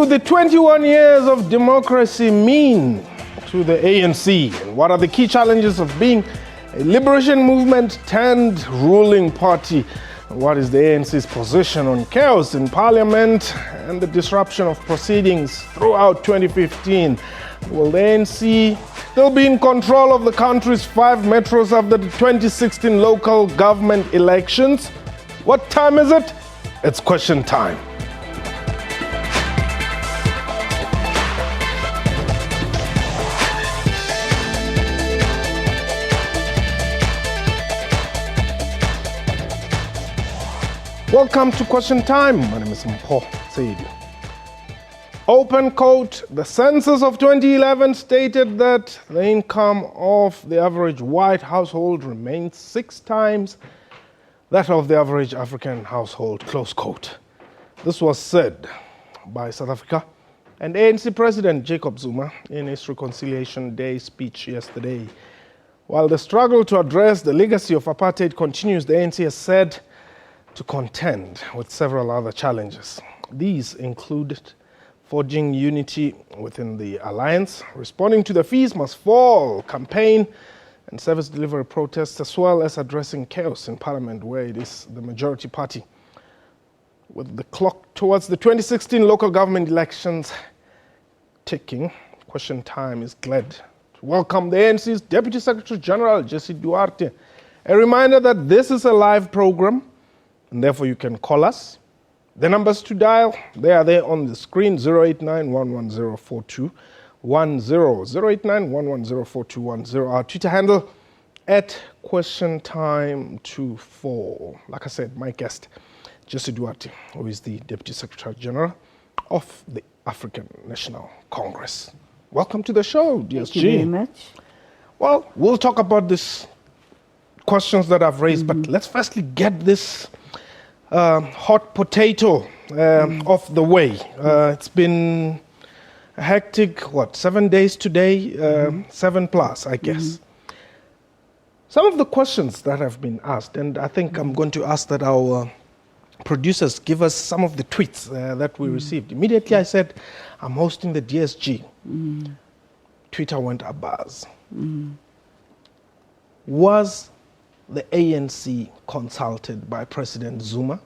do the 21 years of democracy mean to the ANC? And what are the key challenges of being a liberation movement turned ruling party? What is the ANC's position on chaos in parliament and the disruption of proceedings throughout 2015? Will the ANC still be in control of the country's 5 metros after the 2016 local government elections? What time is it? It's question time. Welcome to Question Time. My name is Mpho Tsedi. Open quote, the census of 2011 stated that the income of the average white household remains 6 times that of the average African household, close quote. This was said by South Africa and ANC President Jacob Zuma in his Reconciliation Day speech yesterday. While the struggle to address the legacy of apartheid continues, the ANC has said to contend with several other challenges. These included forging unity within the alliance, responding to the FeesMustFall campaign and service delivery protests, as well as addressing chaos in parliament where it is the majority party. With the clock towards the 2016 local government elections ticking, Question Time is glad to welcome the ANC's Deputy Secretary General, Jesse Duarte. A reminder that this is a live program, and therefore you can call us. The numbers to dial, they are there on the screen, 089-110-4210, 089-110-4210. Our Twitter handle, @QuestionTime24. Like I said, my guest, Jesse Duarte, who is the Deputy Secretary General of the African National Congress. Welcome to the show, DSG. Thank you very much. Well, we'll talk about these questions that I've raised, but let's firstly get this hot potato off the way. It's been a hectic, 7 days today? 7 plus, I guess. Some of the questions that have been asked, and I think I'm going to ask that our producers give us some of the tweets that we received. Immediately I said, I'm hosting the DSG. Twitter went abuzz. Was the ANC consulted by President Zuma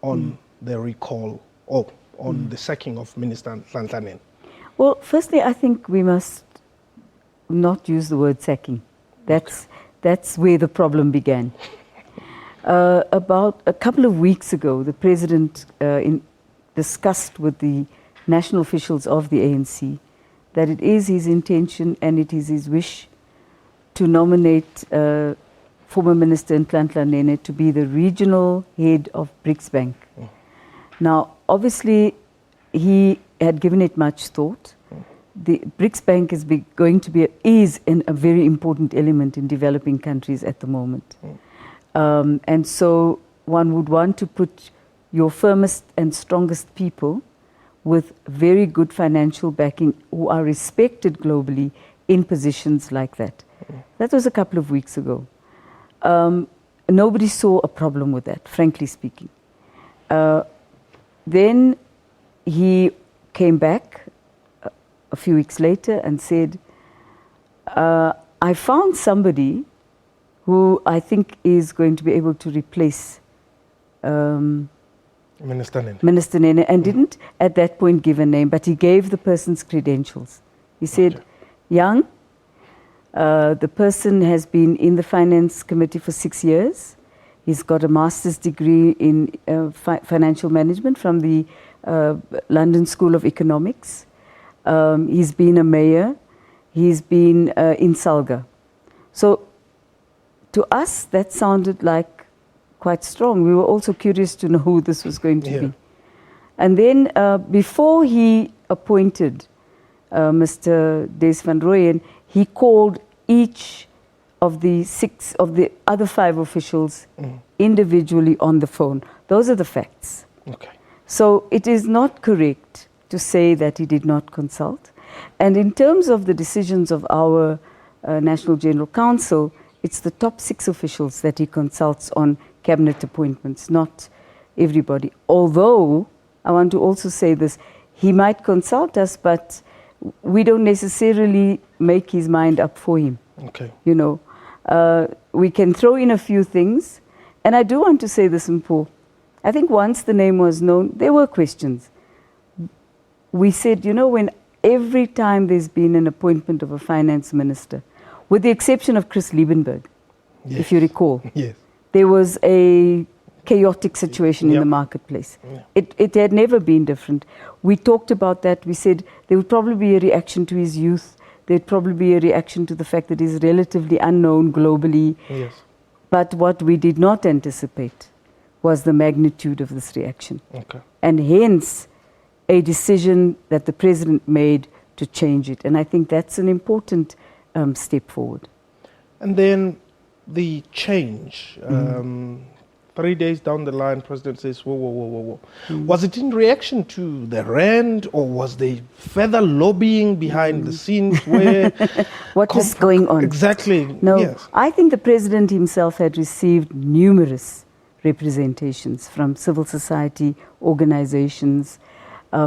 on the recall or on the sacking of Minister Nhlanhla? Well, firstly, I think we must not use the word sacking. That's where the problem began. About a couple of weeks ago, the President discussed with the national officials of the ANC that it is his intention and it is his wish to nominate former Minister Nhlanhla to be the regional head of BRICS Bank. Now, obviously, he had given it much thought. The BRICS Bank is a very important element in developing countries at the moment. And so one would want to put your firmest and strongest people with very good financial backing who are respected globally in positions like that. That was a couple of weeks ago. Nobody saw a problem with that, frankly speaking. Then he came back a few weeks later and said, I found somebody who I think is going to be able to replace Minister Nene, and didn't at that point give a name, but he gave the person's credentials. He said, young, the person has been in the finance committee for 6 years. He's got a master's degree in financial management from the London School of Economics. He's been a mayor. He's been in Salga. So to us, that sounded like quite strong. We were also curious to know who this was going to be. And then before he appointed Mr. Des van Rooyen, he called each of the other 5 officials individually on the phone. Those are the facts. Okay. So it is not correct to say that he did not consult. And in terms of the decisions of our National General Council, it's the top 6 officials that he consults on cabinet appointments, not everybody. Although, I want to also say this, he might consult us, but we don't necessarily make his mind up for him. Okay. You know, we can throw in a few things. And I do want to say this, Mpho. I think once the name was known, there were questions. We said, you know, when every time there's been an appointment of a finance minister, with the exception of Chris Liebenberg, Yes. if you recall, Yes. there was a chaotic situation in Yep. the marketplace. Yeah. It had never been different. We talked about that. We said there would probably be a reaction to his youth. There'd probably be a reaction to the fact that he's relatively unknown globally. Yes. But what we did not anticipate was the magnitude of this reaction. Okay. And hence, a decision that the president made to change it. And I think that's an important step forward. And then the change. 3 days down the line, President says, whoa, whoa, whoa, whoa, whoa. Was it in reaction to the rand, or was there further lobbying behind the scenes where... What is going on? Exactly. No, Yes. I think the president himself had received numerous representations from civil society organizations,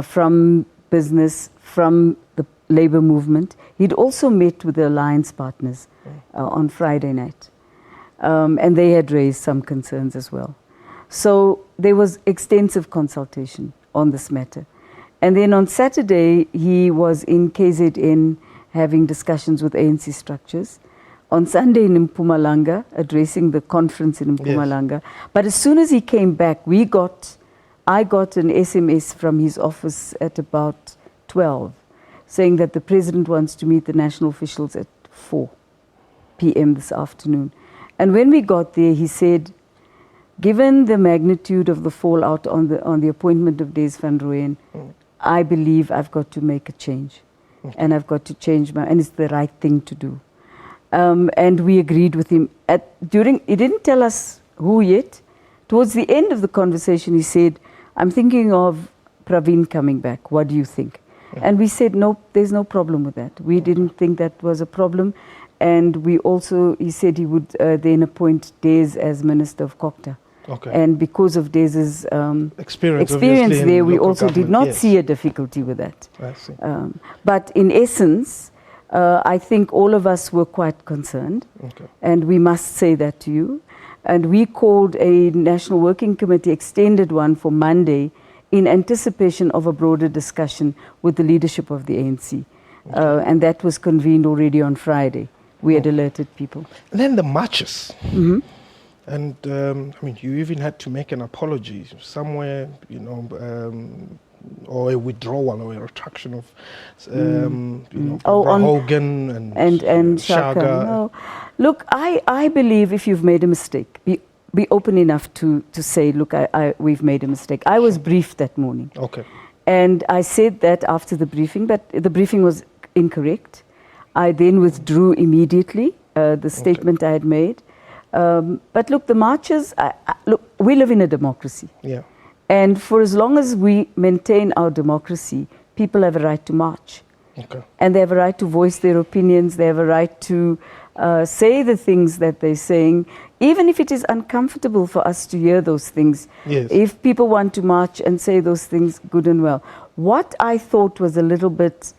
from business, from the labor movement. He'd also met with the alliance partners on Friday night. And they had raised some concerns as well. So there was extensive consultation on this matter. And then on Saturday, he was in KZN having discussions with ANC structures. On Sunday in Mpumalanga, addressing the conference in Mpumalanga. Yes. But as soon as he came back, I got an SMS from his office at about 12, saying that the president wants to meet the national officials at 4 p.m. this afternoon. And when we got there, he said, given the magnitude of the fallout on the appointment of Des van Rooyen, I believe I've got to make a change. Okay. And I've got to change and it's the right thing to do. And we agreed with him. He didn't tell us who yet. Towards the end of the conversation, he said, I'm thinking of Praveen coming back. What do you think? Okay. And we said, no, there's no problem with that. We didn't think that was a problem. And he said he would then appoint Des as Minister of Kokta. Okay. And because of Des's experience there, we also did not see a difficulty with that. I see. But in essence, I think all of us were quite concerned. Okay. And we must say that to you. And we called a National Working Committee, extended one for Monday, in anticipation of a broader discussion with the leadership of the ANC. Okay. And that was convened already on Friday. We had alerted people. And then the marches. Mm-hmm. And, I mean, you even had to make an apology somewhere, you know, or a withdrawal or a retraction of, Hogan and Shaka. No. Look, I believe if you've made a mistake, be open enough to say, look, we've made a mistake. I was briefed that morning. Okay. And I said that after the briefing, but the briefing was incorrect. I then withdrew immediately the statement I had made. But look, the marches, look, we live in a democracy. Yeah. And for as long as we maintain our democracy, people have a right to march. Okay. And they have a right to voice their opinions. They have a right to say the things that they're saying, even if it is uncomfortable for us to hear those things. Yes. If people want to march and say those things, good and well. What I thought was a little bit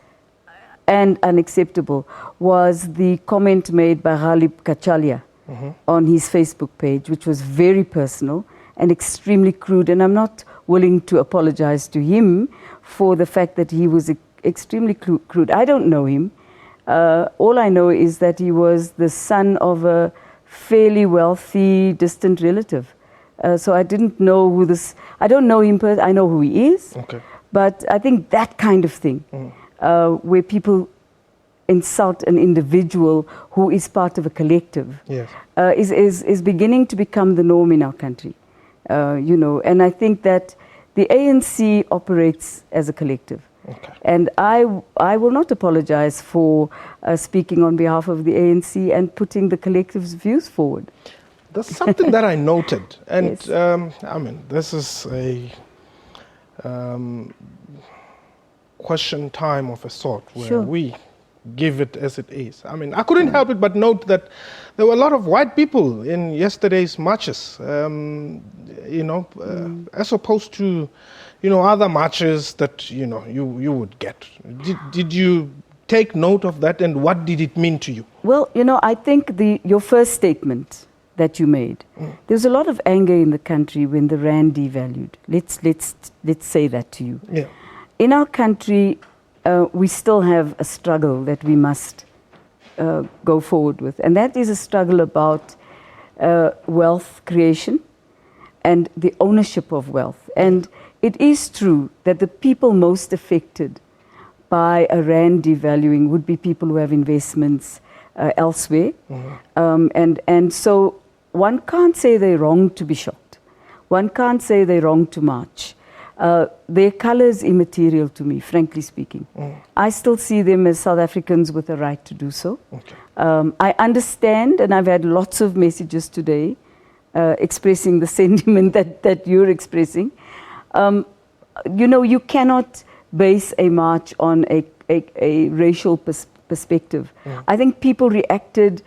and unacceptable was the comment made by Ghalib Kachalia on his Facebook page, which was very personal and extremely crude. And I'm not willing to apologize to him for the fact that he was extremely crude. I don't know him. All I know is that he was the son of a fairly wealthy, distant relative. So I didn't know who this... I don't know him personally. I know who he is. Okay. But I think that kind of thing, where people insult an individual who is part of a collective, yes, is beginning to become the norm in our country. You know, and I think that the ANC operates as a collective. Okay. And I will not apologize for speaking on behalf of the ANC and putting the collective's views forward. There's something that I noted, and yes. I mean, this is a question time of a sort, where we give it as it is. I mean, I couldn't help it but note that there were a lot of white people in yesterday's marches, as opposed to, other marches that, you would get. Did you take note of that, and what did it mean to you? Well, I think your first statement that you made, there's a lot of anger in the country when the rand devalued. Let's say that to you. Yeah. In our country, we still have a struggle that we must go forward with, and that is a struggle about wealth creation and the ownership of wealth. And it is true that the people most affected by a rand devaluing would be people who have investments elsewhere. And so one can't say they're wrong to be shocked. One can't say they're wrong to march. Their colour is immaterial to me, frankly speaking. I still see them as South Africans with a right to do so. Okay. I understand, and I've had lots of messages today expressing the sentiment that you're expressing. You cannot base a march on a racial perspective. I think people reacted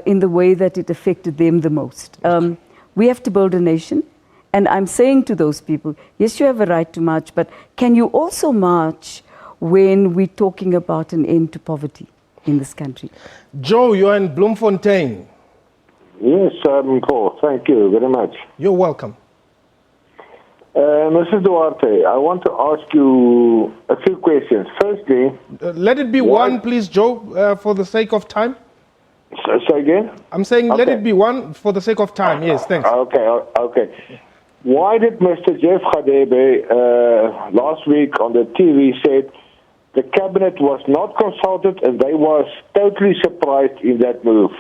in the way that it affected them the most. We have to build a nation. And I'm saying to those people, yes, you have a right to march, but can you also march when we're talking about an end to poverty in this country? Joe, you're in Bloemfontein. Yes, Paul. Thank you very much. You're welcome. Mr. Duarte, I want to ask you a few questions. Firstly... let it be one, please, Joe, for the sake of time. Say again? I'm saying let it be one for the sake of time. Yes, thanks. Okay. Why did Mr. Jeff Radebe last week on the TV said the cabinet was not consulted and they was totally surprised in that move?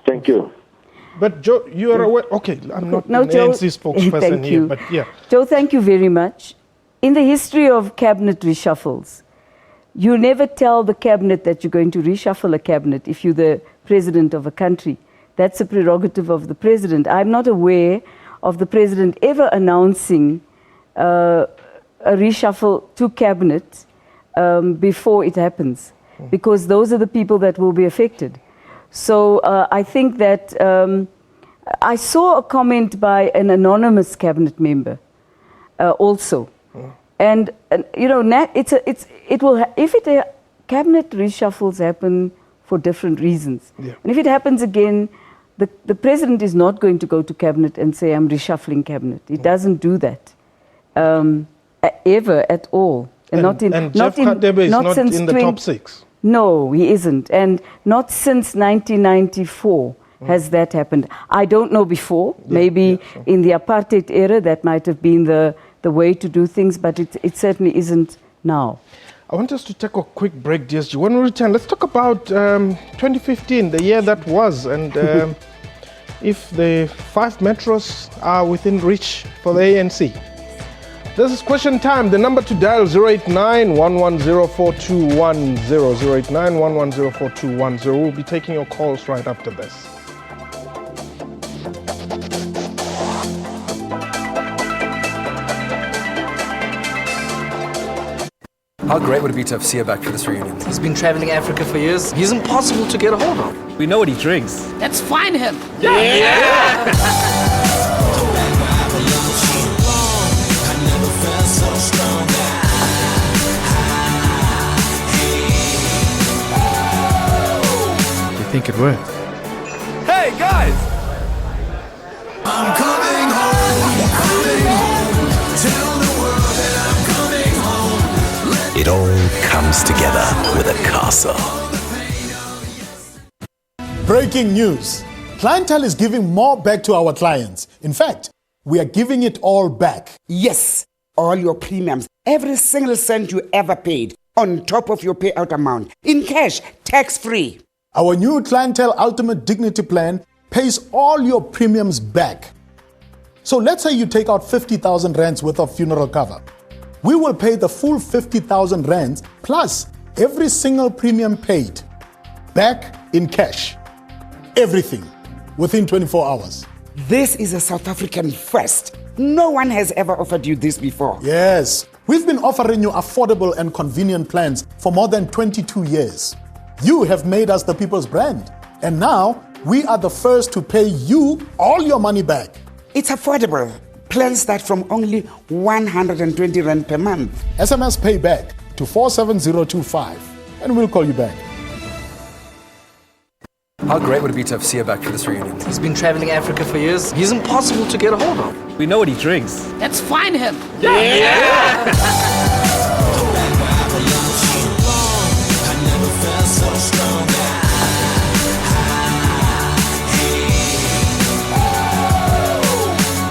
Thank you. But Joe, you are aware. Okay, I'm not an ANC spokesperson here, but yeah. Joe, thank you very much. In the history of cabinet reshuffles, you never tell the cabinet that you're going to reshuffle a cabinet if you're the president of a country. That's a prerogative of the president. I'm not aware of the president ever announcing a reshuffle to cabinet before it happens, because those are the people that will be affected. So I think that I saw a comment by an anonymous cabinet member also, and cabinet reshuffles happen for different reasons, and if it happens again, the president is not going to go to cabinet and say, I'm reshuffling cabinet. He doesn't do that ever at all. And Jeff Radebe is not in the top 6. No, he isn't. And not since 1994 has that happened. I don't know before. Maybe in the Apartheid era that might have been the way to do things, but it certainly isn't now. I want us to take a quick break, DSG. When we return, let's talk about 2015, the year that was, and if the 5 metros are within reach for the ANC. This is question time. The number to dial 089-110-4210. 089-110-4210. We'll be taking your calls right after this. How great would it be to have Sia back for this reunion? He's been traveling Africa for years. He's impossible to get a hold of. We know what he drinks. Let's find him. Yeah! You think it worked? Hey, guys! I'm coming home, tell the world that I'm coming home. It all comes together with a castle. Breaking news. Clientele is giving more back to our clients. In fact, we are giving it all back. Yes, all your premiums, every single cent you ever paid, on top of your payout amount, in cash, tax-free. Our new Clientele Ultimate Dignity Plan pays all your premiums back. So let's say you take out 50,000 rands worth of funeral cover. We will pay the full 50,000 rands plus every single premium paid back in cash. Everything within 24 hours. This is a South African first. No one has ever offered you this before. Yes, we've been offering you affordable and convenient plans for more than 22 years. You have made us the people's brand. And now, we are the first to pay you all your money back. It's affordable. Plans start from only 120 Rand per month. SMS payback to 47025 and we'll call you back. How great would it be to have Sia back for this reunion? He's been traveling Africa for years. He's impossible to get a hold of. We know what he drinks. Let's find him.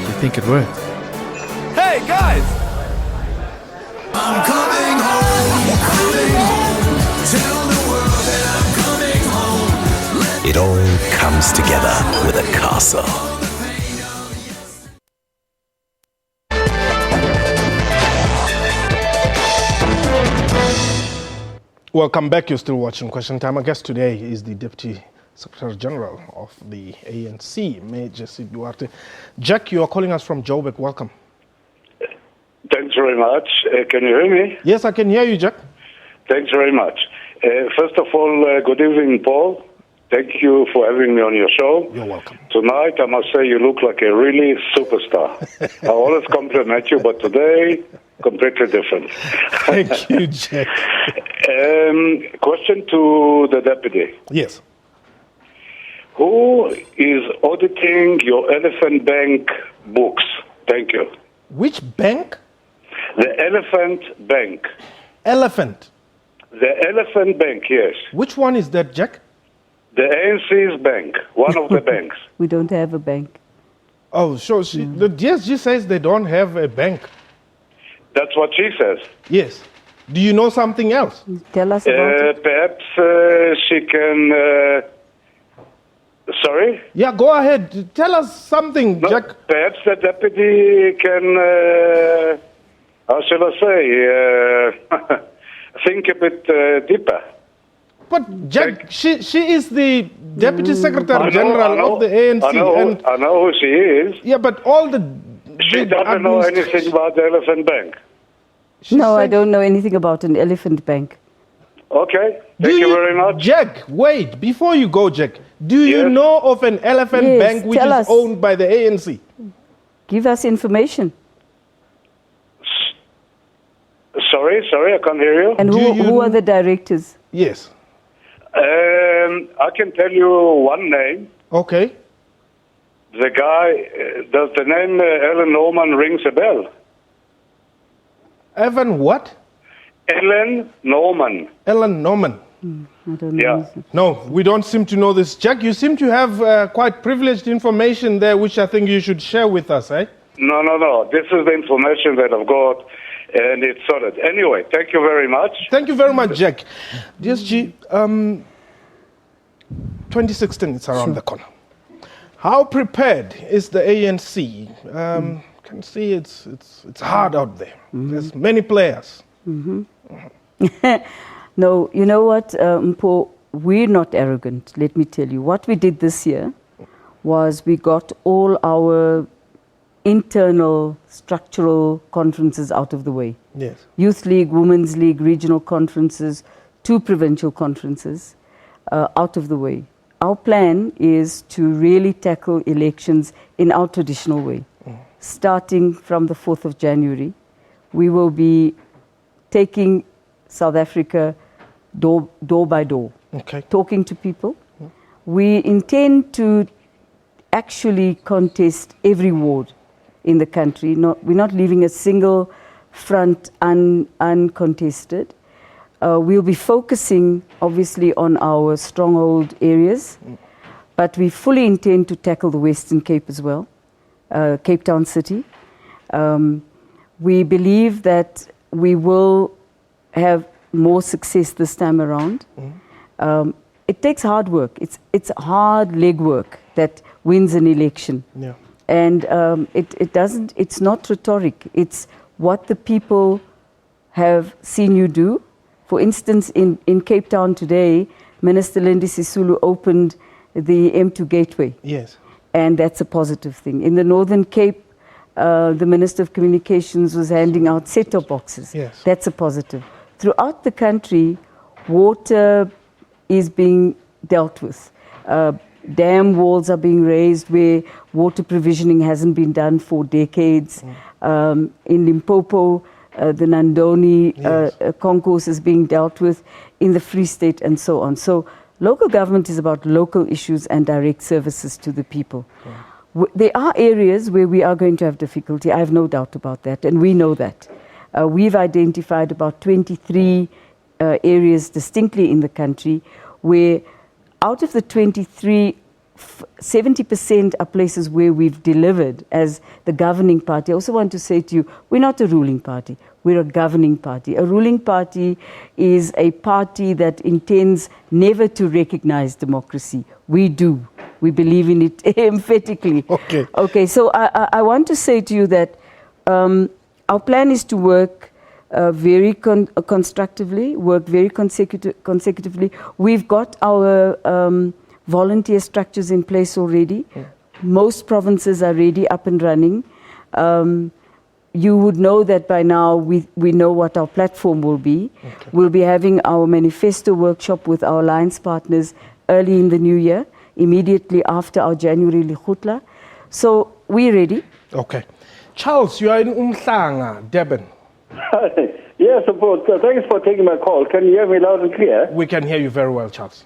You think it worked? Hey, guys! I'm coming home. Tell the world that I'm coming home. It all comes together with a castle. Welcome back. You're still watching Question Time. Our guest today is the Deputy Secretary General of the ANC, Major Duarte. Jack, you are calling us from Joburg. Welcome. Thanks very much. Can you hear me? Yes, I can hear you, Jack. Thanks very much. First of all, good evening, Paul. Thank you for having me on your show. You're welcome. Tonight, I must say you look like a really superstar. I always compliment you, but today, completely different. Thank you, Jack. Question to the deputy. Yes. Who is auditing your Elephant Bank books? Thank you. Which bank? The Elephant Bank. Elephant. The Elephant Bank, yes. Which one is that, Jack? The ANC's bank, one of the banks. We don't have a bank. Oh, so the DSG says they don't have a bank. That's what she says. Yes. Do you know something else? Tell us about it. Perhaps she can... sorry? Yeah, go ahead. Tell us something, No, Jack. perhaps the deputy can, how shall I say, think a bit deeper. But Jack, she is the Deputy Secretary General of the ANC. I know who she is. Yeah, but all the... She doesn't know anything about the Elephant Bank. No, I don't know anything about an elephant bank. Okay, thank you very much. Jack, wait, before you go, Jack, do you Yes. know of an elephant Yes, bank which tell is us. owned by the ANC? Give us information. Sorry, I can't hear you. And who are the directors? Yes. I can tell you one name. Okay. The guy, does the name Ellen Norman rings a bell? Evan what? Ellen Norman. Ellen Norman. I don't know. Yeah. No, we don't seem to know this. Jack, you seem to have quite privileged information there, which I think you should share with us, eh? No. This is the information that I've got, and it's solid. Anyway, thank you very much. Thank you very much, Jack. DSG, 2016 is around the corner. How prepared is the ANC? Can see it's hard out there. There's many players. No, you know what, Mpo, we're not arrogant, let me tell you. What we did this year was we got all our internal structural conferences out of the way. Yes. Youth League, Women's League, regional conferences, 2 provincial conferences out of the way. Our plan is to really tackle elections in our traditional way. Starting from the 4th of January, we will be taking South Africa door by door, talking to people. We intend to actually contest every ward in the country. We're not leaving a single front uncontested. We'll be focusing, obviously, on our stronghold areas, but we fully intend to tackle the Western Cape as well, Cape Town City. We believe that we will have more success this time around. It takes hard work. It's hard legwork that wins an election. Yeah. And it's not rhetoric. It's what the people have seen you do. For instance, in Cape Town today, Minister Lindy Sisulu opened the M2 Gateway. Yes. And that's a positive thing. In the Northern Cape, the Minister of Communications was handing out set-top boxes. Yes. That's a positive. Throughout the country, water, is being dealt with. Dam walls are being raised where water provisioning hasn't been done for decades. In Limpopo, the Nandoni concourse is being dealt with, in the Free State and so on. So local government is about local issues and direct services to the people. There are areas where we are going to have difficulty. I have no doubt about that, and we know that. We've identified about 23 areas distinctly in the country where out of the 23, 70% are places where we've delivered as the governing party. I also want to say to you, we're not a ruling party. We're a governing party. A ruling party is a party that intends never to recognize democracy. We do. We believe in it emphatically. Okay, so I want to say to you that our plan is to work very constructively, work very consecutively. We've got our volunteer structures in place already. Most provinces are ready, up and running. You would know that by now we know what our platform will be. We'll be having our manifesto workshop with our alliance partners early in the new year, immediately after our January Likhutla. So we're ready. Okay. Charles, you are in Umhlanga, Durban. Yes, of course. Thanks for taking my call. Can you hear me loud and clear? We can hear you very well, Charles.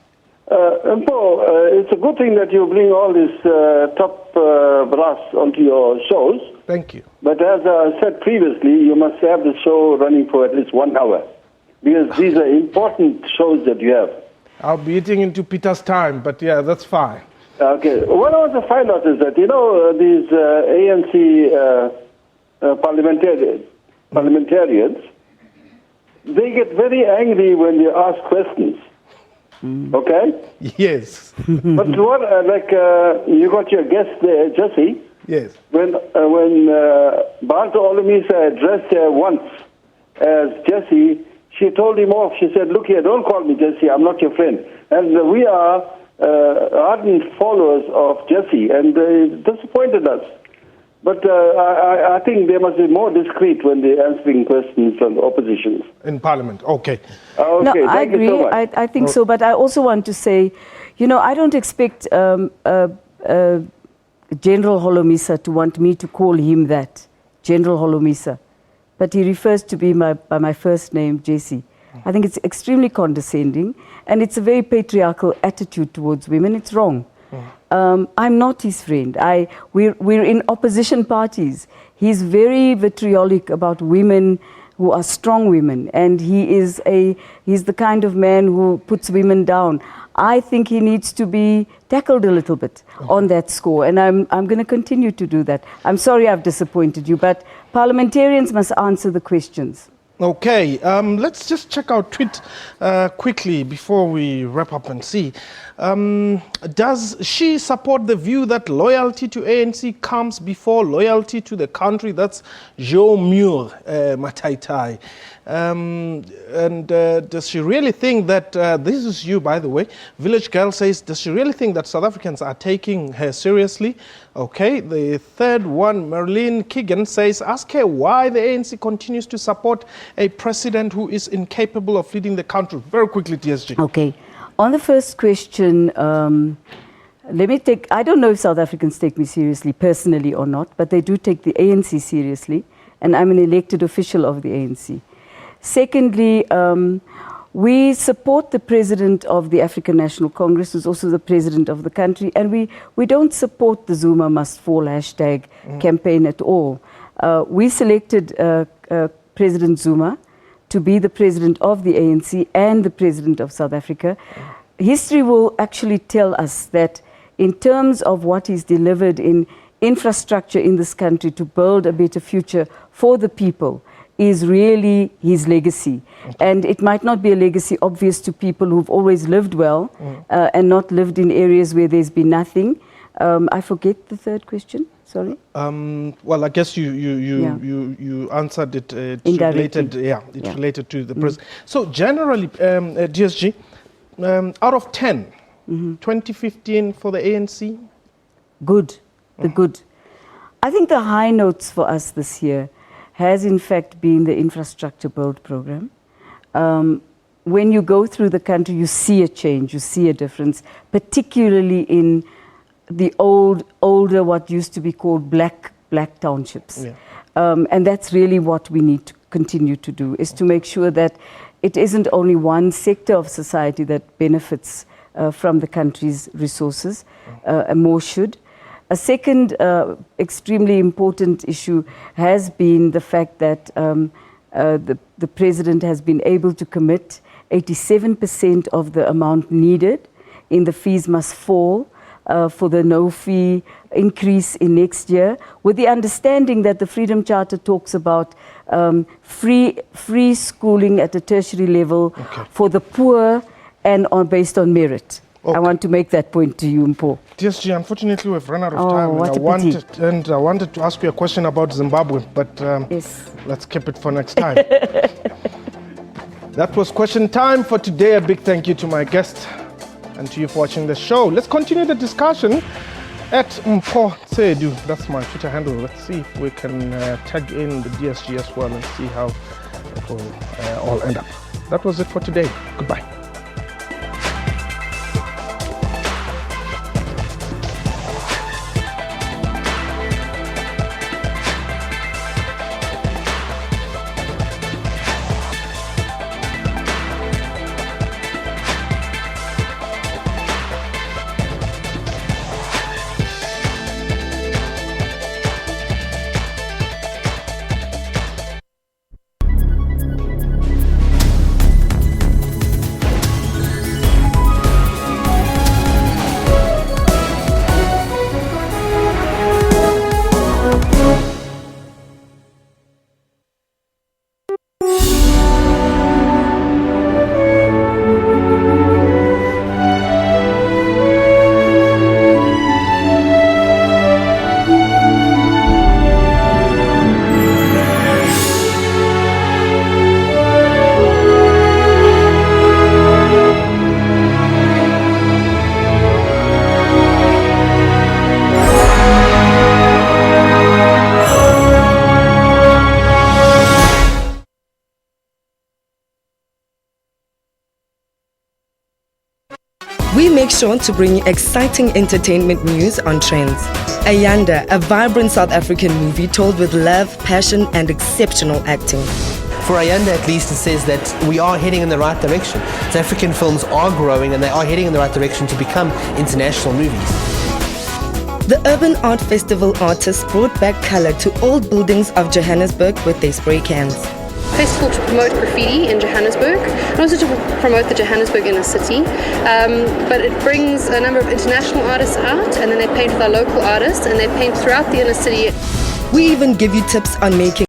Paul, it's a good thing that you bring all this top brass onto your shows. Thank you. But as I said previously, you must have the show running for at least 1 hour, because these are important shows that you have. I'll be eating into Peter's time, but yeah, that's fine. Okay. What I want to find out is that, you know, these ANC parliamentarians, they get very angry when they ask questions. Okay? Yes. But what, you got your guest there, Jesse. Yes. When Bantu Olumisa addressed her once as Jesse, she told him off. She said, "Look here, don't call me Jesse. I'm not your friend." And we are ardent followers of Jesse, and they disappointed us. But I think they must be more discreet when they're answering questions from the opposition. In Parliament, okay. Okay, no, I agree. So I think so, but I also want to say, you know, I don't expect General Holomisa to want me to call him that, General Holomisa. But he refers to me by my first name, Jesse. I think it's extremely condescending, and it's a very patriarchal attitude towards women. It's wrong. I'm not his friend. We're in opposition parties. He's very vitriolic about women who are strong women, and he's the kind of man who puts women down. I think he needs to be tackled a little bit on that score, and I'm going to continue to do that. I'm sorry I've disappointed you, but parliamentarians must answer the questions. Okay, let's just check our tweet quickly before we wrap up and see. Does she support the view that loyalty to ANC comes before loyalty to the country? That's Jo Muir Mataitai. And does she really think that, this is you, by the way, Village Girl says, does she really think that South Africans are taking her seriously? Okay, the third one, Marilyn Keegan says, ask her why the ANC continues to support a president who is incapable of leading the country. Very quickly, TSG. Okay, on the first question, I don't know if South Africans take me seriously personally or not, but they do take the ANC seriously, and I'm an elected official of the ANC. Secondly, we support the president of the African National Congress, who's also the president of the country, and we don't support the Zuma must fall hashtag campaign at all. We selected President Zuma to be the president of the ANC and the president of South Africa. History will actually tell us that in terms of what he's delivered in infrastructure in this country to build a better future for the people, is really his legacy. And it might not be a legacy obvious to people who've always lived well and not lived in areas where there's been nothing. I forget the third question, sorry. Well, I guess you answered it. It's related, related to the president. So generally, DSG, out of 10, 2015 for the ANC? Good, good. I think the high notes for us this year has in fact been the infrastructure build program. when you go through the country, you see a change, you see a difference, particularly in the older, what used to be called black townships. Yeah. And that's really what we need to continue to do, is to make sure that it isn't only one sector of society that benefits from the country's resources, and more should. A second extremely important issue has been the fact that the President has been able to commit 87% of the amount needed in the FeesMustFall for the no-fee increase in next year, with the understanding that the Freedom Charter talks about free schooling at a tertiary level for the poor and based on merit. I want to make that point to you, Mpho. DSG, unfortunately, we've run out of time. What I wanted to ask you a question about Zimbabwe, but yes, let's keep it for next time. That was question time for today. A big thank you to my guest and to you for watching the show. Let's continue the discussion at Mpho Tsedu. That's my Twitter handle. Let's see if we can tag in the DSG as well and see how it will all end up. That was it for today. Goodbye. We make sure to bring you exciting entertainment news on trends. Ayanda, a vibrant South African movie told with love, passion and exceptional acting. For Ayanda at least, it says that we are heading in the right direction. South African films are growing and they are heading in the right direction to become international movies. The Urban Art Festival artists brought back colour to old buildings of Johannesburg with their spray cans. Festival to promote graffiti in Johannesburg and also to promote the Johannesburg inner city. But it brings a number of international artists out and then they paint with our local artists and they paint throughout the inner city. We even give you tips on making